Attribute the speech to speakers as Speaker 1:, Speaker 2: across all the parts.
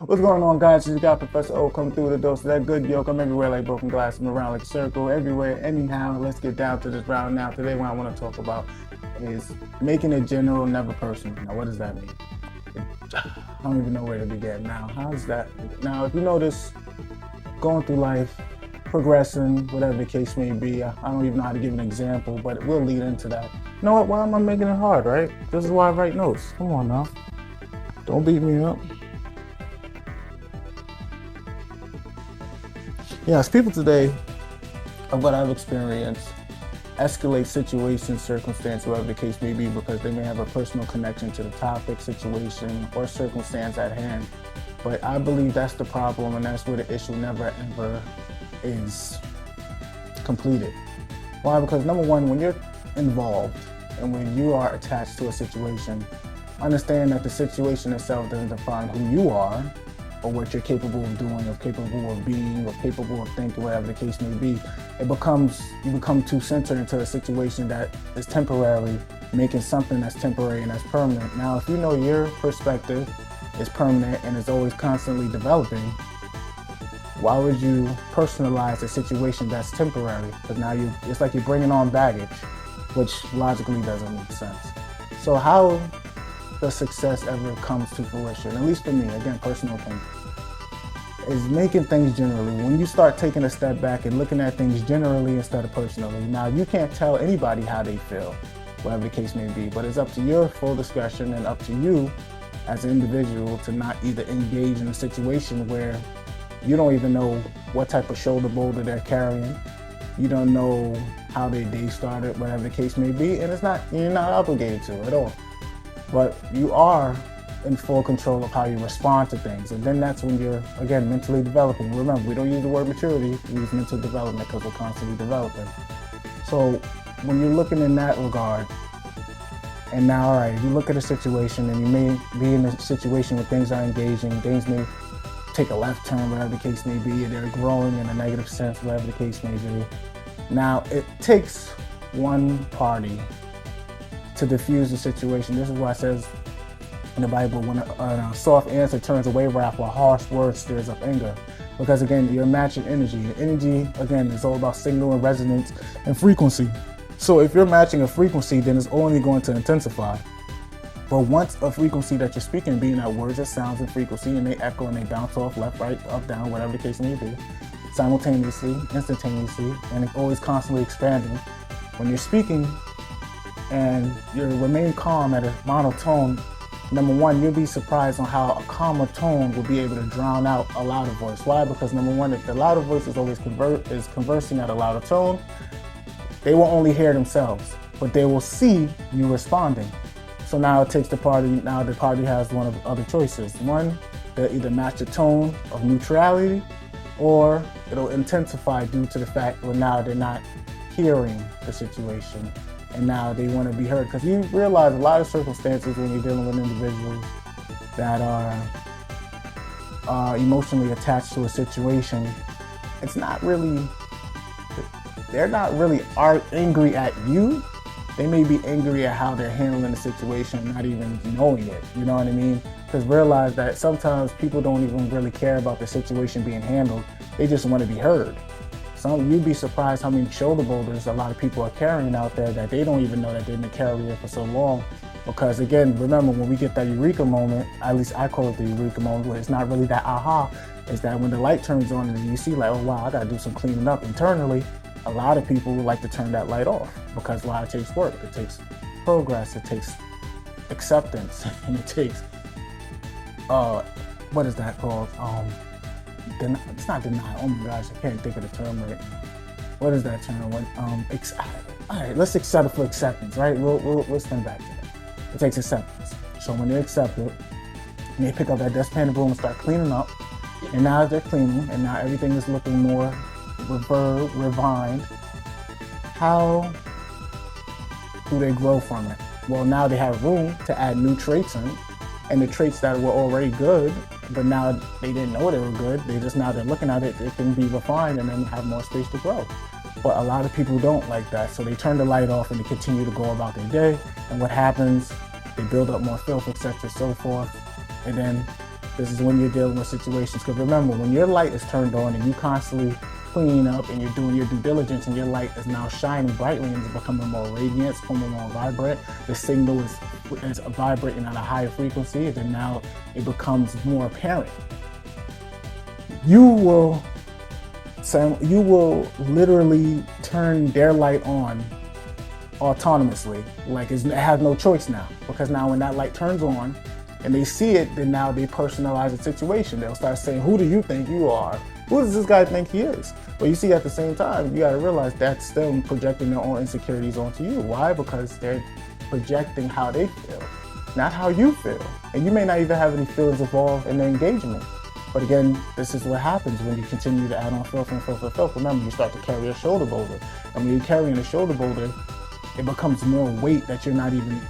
Speaker 1: What's going on, guys? You got Professor O coming through the door. So that good yoke. I'm everywhere like broken glass. I'm around like a circle. Everywhere. Anyhow, let's get down to this round now. Today, what I want to talk about is making it general, never personal. Now, what does that mean? I don't even know where to begin. Now, how's that? Now, if you notice, going through life, progressing, whatever the case may be, I don't even know how to give an example, but it will lead into that. You know what? Why am I making it hard, right? This is why I write notes. Come on now. Don't beat me up. Yes, people today, of what I've experienced, escalate situations, circumstance, whatever the case may be, because they may have a personal connection to the topic, situation, or circumstance at hand. But I believe that's the problem, and that's where the issue never ever is completed. Why? Because number one, when you're involved and when you are attached to a situation, understand that the situation itself doesn't define who you are or what you're capable of doing, or capable of being, or capable of thinking, whatever the case may be. You become too centered into a situation that is temporary, making something that's temporary and that's permanent. Now, if you know your perspective is permanent and is always constantly developing, why would you personalize a situation that's temporary? Because now it's like you're bringing on baggage, which logically doesn't make sense. So how the success ever comes to fruition, at least for me, again, personal opinion, is making things generally. When you start taking a step back and looking at things generally instead of personally. Now, you can't tell anybody how they feel, whatever the case may be, but it's up to your full discretion and up to you as an individual to not either engage in a situation where you don't even know what type of shoulder boulder they're carrying. You don't know how their day started, whatever the case may be, and you're not obligated to at all. But you are in full control of how you respond to things. And then that's when you're, again, mentally developing. Remember, we don't use the word maturity, we use mental development because we're constantly developing. So when you're looking in that regard, and now, all right, you look at a situation and you may be in a situation where things are engaging, things may take a left turn, whatever the case may be, and they're growing in a negative sense, whatever the case may be. Now, it takes one party to diffuse the situation. This is why it says in the Bible, when a soft answer turns away wrath, while harsh words stirs up anger. Because again, you're matching energy. And energy, again, is all about signal and resonance and frequency. So if you're matching a frequency, then it's only going to intensify. But once a frequency that you're speaking, being that words are sounds and frequency, and they echo and they bounce off left, right, up, down, whatever the case may be, simultaneously, instantaneously, and it's always constantly expanding. When you're speaking, and you remain calm at a monotone, number one, you'll be surprised on how a calmer tone will be able to drown out a louder voice. Why? Because number one, if the louder voice is always conversing at a louder tone, they will only hear themselves, but they will see you responding. So now it takes the party has one of other choices. One, they'll either match a tone of neutrality, or it'll intensify due to the fact that now they're not hearing the situation. And now they want to be heard. Because you realize a lot of circumstances when you're dealing with individuals that are emotionally attached to a situation, they're not really angry at you. They may be angry at how they're handling the situation, not even knowing it. You know what I mean? Because realize that sometimes people don't even really care about the situation being handled. They just want to be heard. You'd be surprised how many shoulder boulders a lot of people are carrying out there that they don't even know that they've been carrying it for so long. Because again, remember, when we get that eureka moment, at least I call it the eureka moment, where it's not really that aha, it's that when the light turns on and you see like, oh wow, I gotta do some cleaning up internally, a lot of people would like to turn that light off. Because why? It takes work, it takes progress, it takes acceptance, and it takes, what is that called? It's not denial. Oh my gosh, I can't think of the term right now. What is that term? All right, let's accept it for acceptance, right? We'll spin back to that. It takes acceptance. So when they accept it, and they pick up that dustpan and broom and start cleaning up, and now they're cleaning, and now everything is looking more refined, how do they grow from it? Well, now they have room to add new traits in, and the traits that were already good, but now they didn't know they were good. They're looking at it, it can be refined and then have more space to grow. But a lot of people don't like that. So they turn the light off and they continue to go about their day. And what happens, they build up more filth, etc., so forth. And then This is when you're dealing with situations. Because remember, when your light is turned on and you constantly clean up and you're doing your due diligence and your light is now shining brightly and it's becoming more radiant, it's becoming more vibrant, the signal is vibrating at a higher frequency, and then now it becomes more apparent. You will literally turn their light on autonomously. Like it has no choice now, because now when that light turns on and they see it, then now they personalize the situation. They'll start saying, who do you think you are? Who does this guy think he is? But you see, at the same time, you gotta realize that's them projecting their own insecurities onto you. Why? Because they're projecting how they feel, not how you feel. And you may not even have any feelings involved in the engagement. But again, this is what happens when you continue to add on filth and filth and filth. Remember, you start to carry a shoulder boulder. And when you're carrying a shoulder boulder, it becomes more weight that you're not even,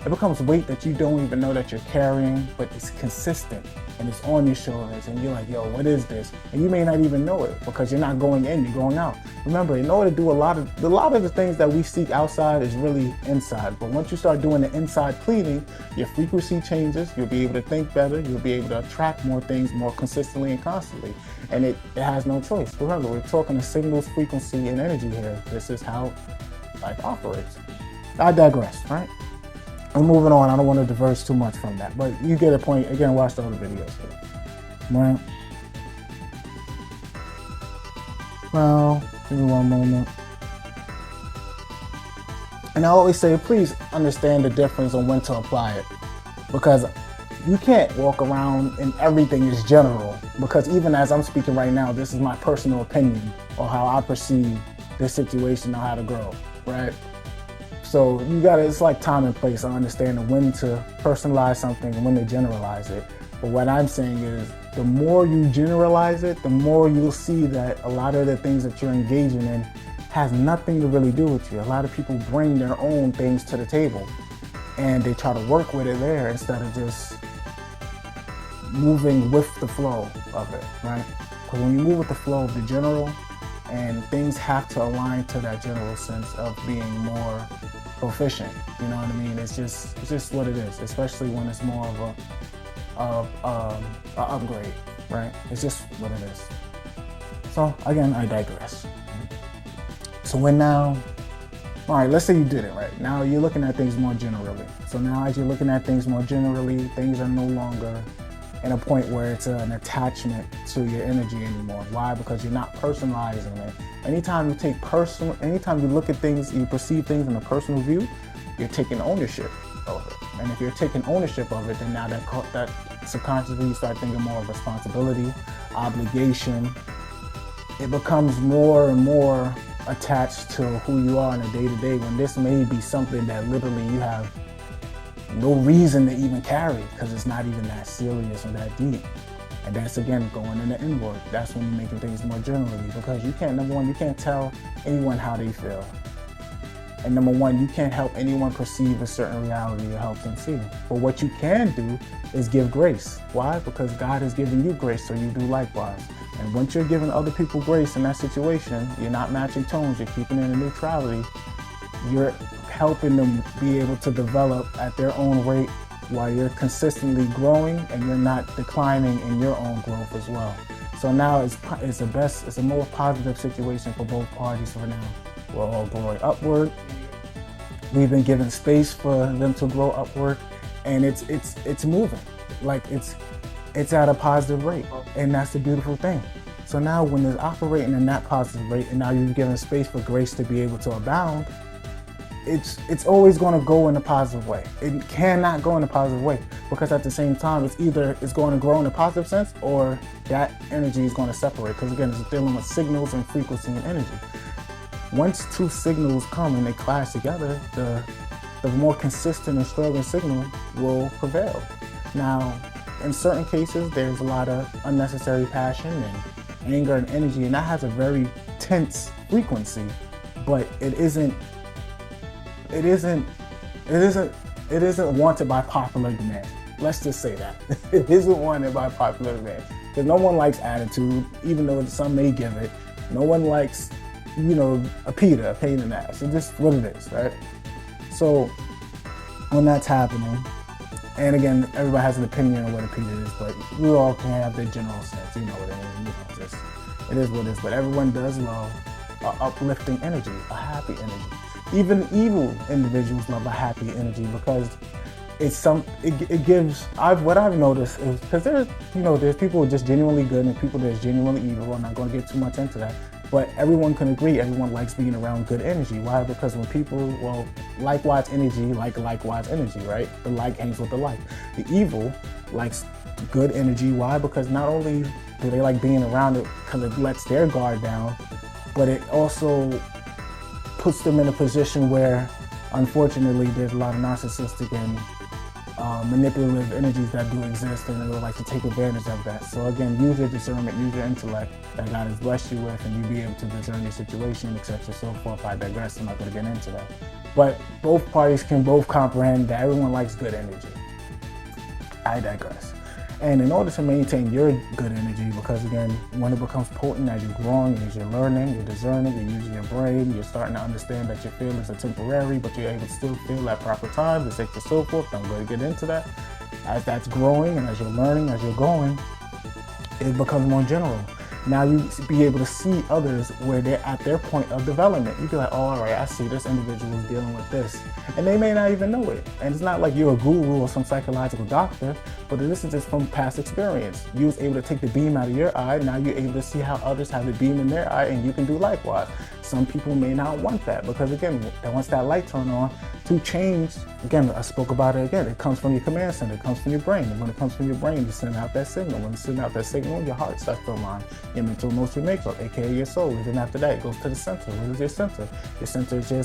Speaker 1: it becomes weight that you don't even know that you're carrying, but it's consistent and it's on your shoulders and you're like, yo, what is this? And you may not even know it because you're not going in, you're going out. Remember, in order to do a lot of the things that we seek outside is really inside. But once you start doing the inside cleaning, your frequency changes, you'll be able to think better, you'll be able to attract more things more consistently and constantly. And it has no choice. Remember, we're talking of signals, frequency, and energy here. This is how life operates. I digress, right? I'm moving on. I don't want to diverge too much from that, but you get a point. Again, watch the other videos here. Right? Well, give me one moment. And I always say, please understand the difference on when to apply it, because you can't walk around and everything is general, because even as I'm speaking right now, this is my personal opinion or how I perceive this situation or how to grow, right? So you gotta, it's like time and place on understanding when to personalize something and when to generalize it. But what I'm saying is, the more you generalize it, the more you'll see that a lot of the things that you're engaging in has nothing to really do with you. A lot of people bring their own things to the table and they try to work with it there instead of just moving with the flow of it, right? Because when you move with the flow of the general, and things have to align to that general sense of being more proficient, you know what I mean? It's just what it is, especially when it's more of a upgrade, right? It's just what it is. So again, I digress. So when now, all right, let's say you did it, right? Now you're looking at things more generally. So now as you're looking at things more generally, things are no longer in a point where it's an attachment to your energy anymore. Why? Because you're not personalizing it. Anytime you look at things, you perceive things in a personal view, you're taking ownership of it. And if you're taking ownership of it, then now that subconsciously you start thinking more of responsibility, obligation. It becomes more and more attached to who you are in a day-to-day, when this may be something that literally you have no reason to even carry, because it's not even that serious or that deep. And that's again going in the inward. That's when you're making things more generally, because you can't, number one, you can't tell anyone how they feel. And number one, you can't help anyone perceive a certain reality or help them see. But what you can do is give grace. Why? Because God has given you grace, so you do likewise. And once you're giving other people grace in that situation, you're not matching tones, you're keeping it in neutrality, you're helping them be able to develop at their own rate while you're consistently growing, and you're not declining in your own growth as well. So now it's a more positive situation for both parties for now. We're all growing upward. We've been given space for them to grow upward, and it's moving. Like it's at a positive rate, and that's the beautiful thing. So now when it's operating in that positive rate, and now you've given space for grace to be able to abound, it's always going to go in a positive way. It cannot go in a positive way, because at the same time, it's either it's going to grow in a positive sense, or that energy is going to separate, because again, it's dealing with signals and frequency and energy. Once two signals come and they clash together, the more consistent and stronger signal will prevail. Now, in certain cases, there's a lot of unnecessary passion and anger and energy, and that has a very tense frequency, but it isn't wanted by popular demand. Let's just say that. It isn't wanted by popular demand. Because no one likes attitude, even though some may give it. No one likes, a pain in the ass. It's just what it is, right? So when that's happening, And again, everybody has an opinion on what opinion is, but we all can have their general sense. You know what I mean? Just, it is what it is. But everyone does love an uplifting energy, a happy energy. Even evil individuals love a happy energy because it gives. What I've noticed is because there's people who are just genuinely good and people that's genuinely evil. I'm not going to get too much into that, but everyone can agree. Everyone likes being around good energy. Why? Because when people, likewise energy, likewise energy, right? The like hangs with the like. The evil likes good energy. Why? Because not only do they like being around it because it lets their guard down, but it also puts them in a position where, unfortunately, there's a lot of narcissistic and manipulative energies that do exist, and they would like to take advantage of that. So again, use your discernment, use your intellect that God has blessed you with, and you be able to discern your situation, etc. So forth. I digress. I'm not going to get into that. But both parties can both comprehend that everyone likes good energy. I digress. And in order to maintain your good energy, because again, when it becomes potent as you're growing, as you're learning, you're discerning, you're using your brain, you're starting to understand that your feelings are temporary, but you're able to still feel at proper time, etc. So forth. I'm going to get into that. As that's growing and as you're learning, as you're going, it becomes more general. Now you be able to see others where they're at their point of development. You be like, oh, all right, I see this individual is dealing with this. And they may not even know it. And it's not like you're a guru or some psychological doctor, but this is just from past experience. You was able to take the beam out of your eye. Now you're able to see how others have the beam in their eye, and you can do likewise. Some people may not want that because, again, once that light turn on, to change, again, I spoke about it again, it comes from your command center, it comes from your brain. And when it comes from your brain, you send out that signal. When you send out that signal, your heart starts to align. Your mental emotion makeup, aka your soul. And then after that, it goes to the center. What is your center? Your center is your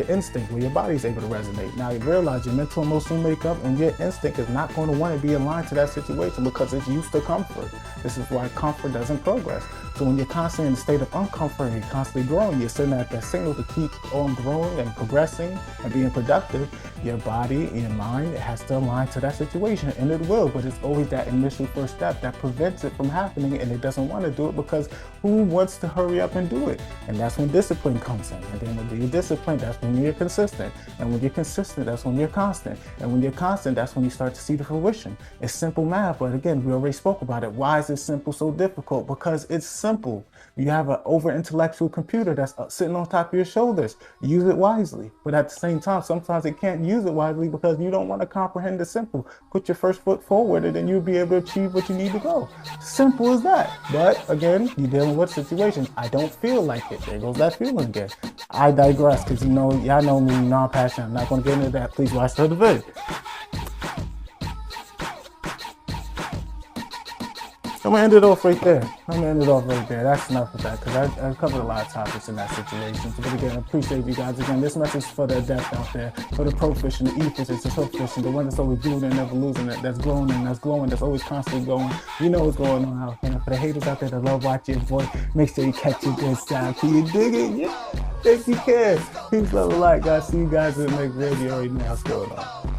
Speaker 1: instinct, where your body is able to resonate. Now you realize your mental emotional makeup and your instinct is not going to want to be aligned to that situation because it's used to comfort. This is why comfort doesn't progress. So when you're constantly in a state of uncomfort and you're constantly growing, you're sending out that signal to keep on growing and progressing and being productive. Your body, your mind, it has to align to that situation, and it will, but it's always that initial first step that prevents it from happening, and it doesn't want to do it because who wants to hurry up and do it? And that's when discipline comes in. And then when you're disciplined, that's when you're consistent. And when you're consistent, that's when you're constant. And when you're constant, that's when you start to see the fruition. It's simple math, but again, we already spoke about it. Why is it simple so difficult? Because it's simple. You have an over-intellectual computer that's sitting on top of your shoulders. Use it wisely. But at the same time, sometimes it can't use it wisely because you don't want to comprehend the simple. Put your first foot forward and then you'll be able to achieve what you need to go. Simple as that. But again, you're dealing with situations. I don't feel like it. There goes that feeling again. I digress because y'all know me, non-passionate. I'm not going to get into that. Please watch the video. I'm going to end it off right there. That's enough of that because I covered a lot of topics in that situation. But again, I appreciate you guys. Again, this message is for the adept out there, for the pro fish and the e-fish, the hook fish, the one that's always doing and never losing it, that's growing and that's glowing, that's always constantly going. You know what's going on out there. For the haters out there that love watching your boy, make sure you catch your good sound. Can you dig it? Yeah. Thank you, care. Peace, love, and light, guys. See you guys in the next video. You know what's going on.